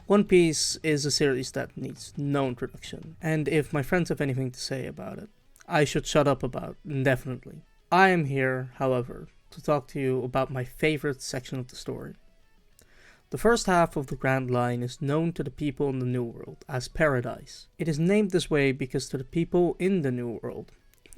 One Piece is a series that needs no introduction, and if my friends have anything to say about it, I should shut up about indefinitely. I am here, however, to talk to you about my favorite section of the story. The first half of the Grand Line is known to the people in the New World as Paradise. It is named this way because to the people in the New World,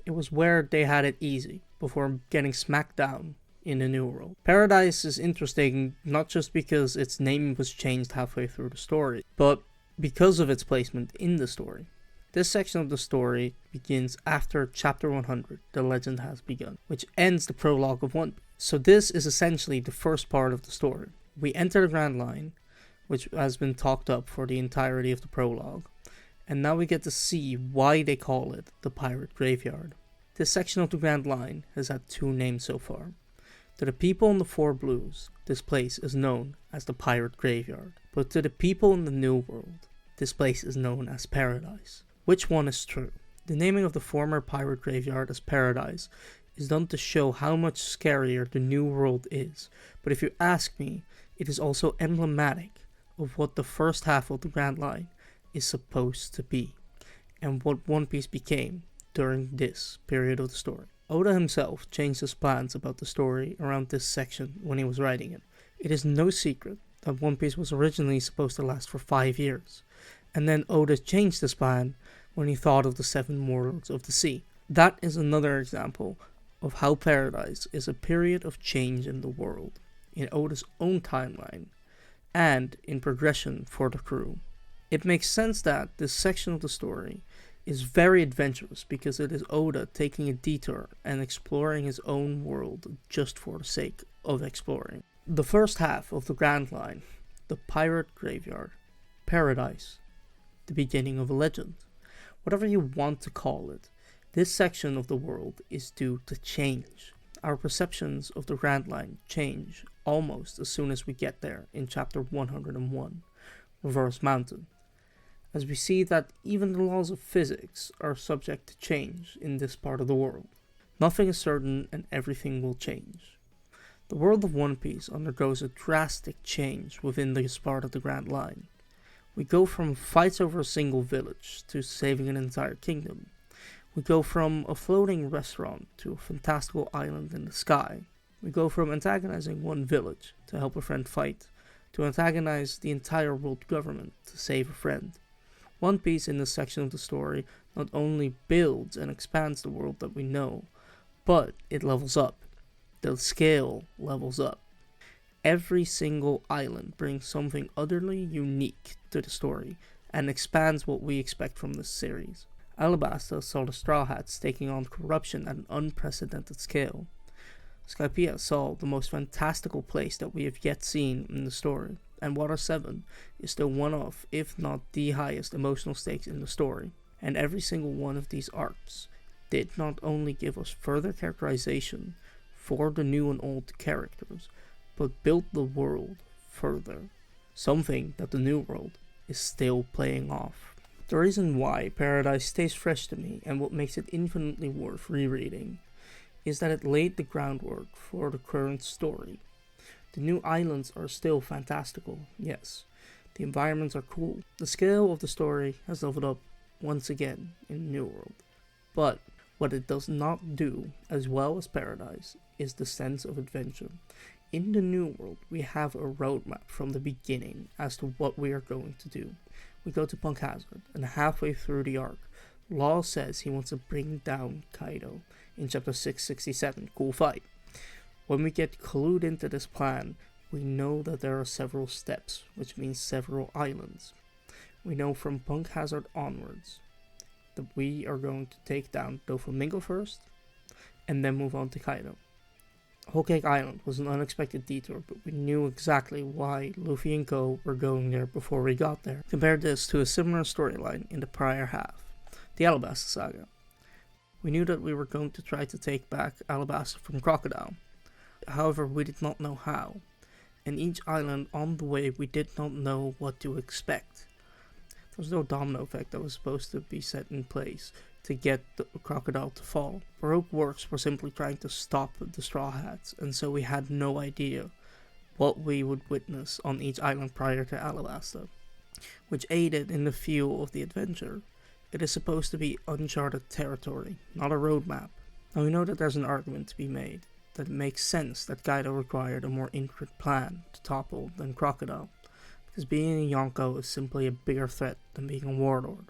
it was where they had it easy before getting smacked down in the New World. Paradise is interesting not just because its name was changed halfway through the story, but because of its placement in the story. This section of the story begins after chapter 100, The Legend Has Begun, which ends the prologue of One Piece. So this is essentially the first part of the story. We enter the Grand Line, which has been talked up for the entirety of the prologue, and now we get to see why they call it the Pirate Graveyard. This section of the Grand Line has had two names so far. To the people in the Four Blues, this place is known as the Pirate Graveyard, but to the people in the New World, this place is known as Paradise. Which one is true? The naming of the former Pirate Graveyard as Paradise is done to show how much scarier the New World is, but if you ask me, it is also emblematic of what the first half of the Grand Line is supposed to be, and what One Piece became during this period of the story. Oda himself changed his plans about the story around this section when he was writing it. It is no secret that One Piece was originally supposed to last for 5 years, and then Oda changed his plan when he thought of the 7 worlds of the sea. That is another example of how Paradise is a period of change in the world, in Oda's own timeline, and in progression for the crew. It makes sense that this section of the story is very adventurous because it is Oda taking a detour and exploring his own world just for the sake of exploring. The first half of the Grand Line, the Pirate Graveyard, Paradise, the beginning of a legend, whatever you want to call it, this section of the world is due to change. Our perceptions of the Grand Line change almost as soon as we get there in chapter 101, Reverse Mountain, as we see that even the laws of physics are subject to change in this part of the world. Nothing is certain and everything will change. The world of One Piece undergoes a drastic change within this part of the Grand Line. We go from fights over a single village to saving an entire kingdom. We go from a floating restaurant to a fantastical island in the sky. We go from antagonizing one village to help a friend fight, to antagonize the entire world government to save a friend. One Piece in this section of the story not only builds and expands the world that we know, but it levels up. The scale levels up. Every single island brings something utterly unique to the story and expands what we expect from this series. Alabasta saw the Straw Hats taking on corruption at an unprecedented scale. Skypiea saw the most fantastical place that we have yet seen in the story, and Water 7 is still one of, if not the highest emotional stakes in the story. And every single one of these arcs did not only give us further characterization for the new and old characters, but built the world further, something that the New World is still playing off. The reason why Paradise stays fresh to me and what makes it infinitely worth rereading is that it laid the groundwork for the current story. The new islands are still fantastical, yes. The environments are cool. The scale of the story has leveled up once again in New World. But what it does not do as well as Paradise is the sense of adventure. In the New World, we have a roadmap from the beginning as to what we are going to do. We go to Punk Hazard, and halfway through the arc, Law says he wants to bring down Kaido in chapter 667, Cool Fight. When we get clued into this plan, we know that there are several steps, which means several islands. We know from Punk Hazard onwards that we are going to take down Doflamingo first, and then move on to Kaido. Whole Cake Island was an unexpected detour, but we knew exactly why Luffy and Co. were going there before we got there. Compare this to a similar storyline in the prior half, the Alabasta Saga. We knew that we were going to try to take back Alabasta from Crocodile. However, we did not know how, and each island on the way we did not know what to expect. There was no domino effect that was supposed to be set in place to get the Crocodile to fall. Baroque works were simply trying to stop the Straw Hats, and so we had no idea what we would witness on each island prior to Alabasta. which aided in the feel of the adventure. It is supposed to be uncharted territory, not a roadmap. Now we know that there's an argument to be made that it makes sense that Kaido required a more intricate plan to topple than Crocodile, because being a Yonko is simply a bigger threat than being a warlord.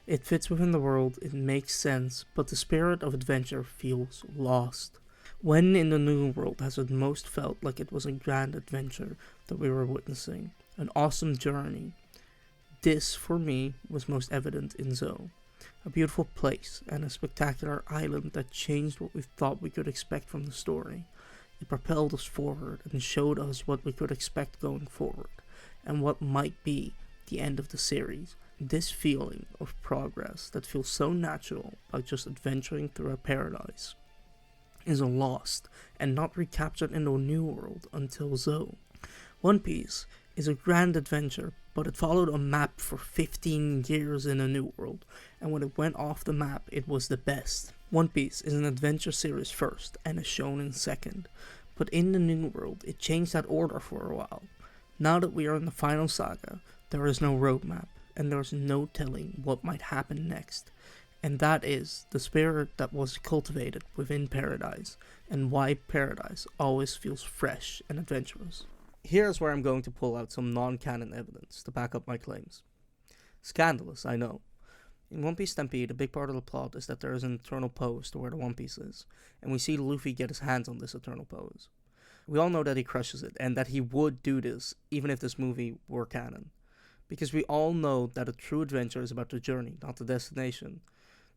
It fits within the world, it makes sense, but the spirit of adventure feels lost. When in the New World has it most felt like it was a grand adventure that we were witnessing, an awesome journey. This, for me, was most evident in Zou. A beautiful place and a spectacular island that changed what we thought we could expect from the story. It propelled us forward and showed us what we could expect going forward, and what might be the end of the series. This feeling of progress that feels so natural by just adventuring through a paradise is lost and not recaptured in the New World until Zou. One Piece is a grand adventure, but it followed a map for 15 years in a New World, and when it went off the map, it was the best. One Piece is an adventure series first and a shonen second, but in the New World, it changed that order for a while. Now that we are in the final saga, there is no roadmap, and there is no telling what might happen next. And that is the spirit that was cultivated within Paradise, and why Paradise always feels fresh and adventurous. Here's where I'm going to pull out some non-canon evidence to back up my claims. Scandalous, I know. In One Piece Stampede, a big part of the plot is that there is an eternal pose to where the One Piece is, and we see Luffy get his hands on this eternal pose. We all know that he crushes it, and that he would do this even if this movie were canon. Because we all know that a true adventure is about the journey, not the destination.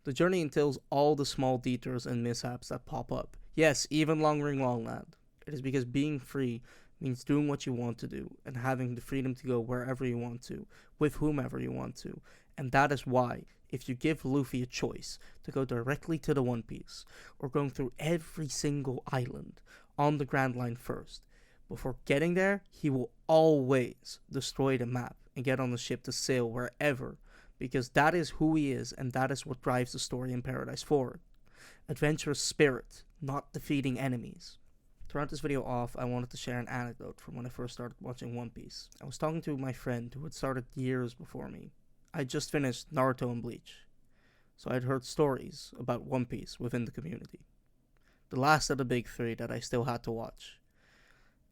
The journey entails all the small detours and mishaps that pop up. Yes, even Long Ring Long Land. It is because being free means doing what you want to do, and having the freedom to go wherever you want to, with whomever you want to. And that is why, if you give Luffy a choice to go directly to the One Piece, or going through every single island on the Grand Line first, before getting there, he will always destroy the map and get on the ship to sail wherever, because that is who he is, and that is what drives the story in Paradise forward. Adventurous spirit, not defeating enemies. To round this video off, I wanted to share an anecdote from when I first started watching One Piece. I was talking to my friend who had started years before me. I just finished Naruto and Bleach, so I'd heard stories about One Piece within the community. The last of the big three that I still had to watch.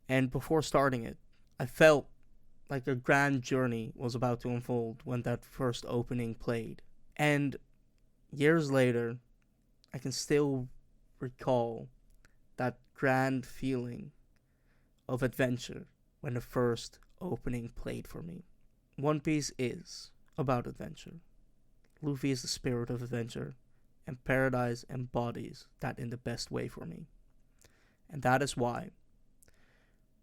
And before starting it, I felt like a grand journey was about to unfold when that first opening played. And years later, I can still recall that grand feeling of adventure when the first opening played for me. One Piece is about adventure. Luffy is the spirit of adventure, and Paradise embodies that in the best way for me. And that is why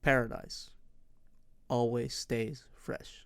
Paradise always stays fresh.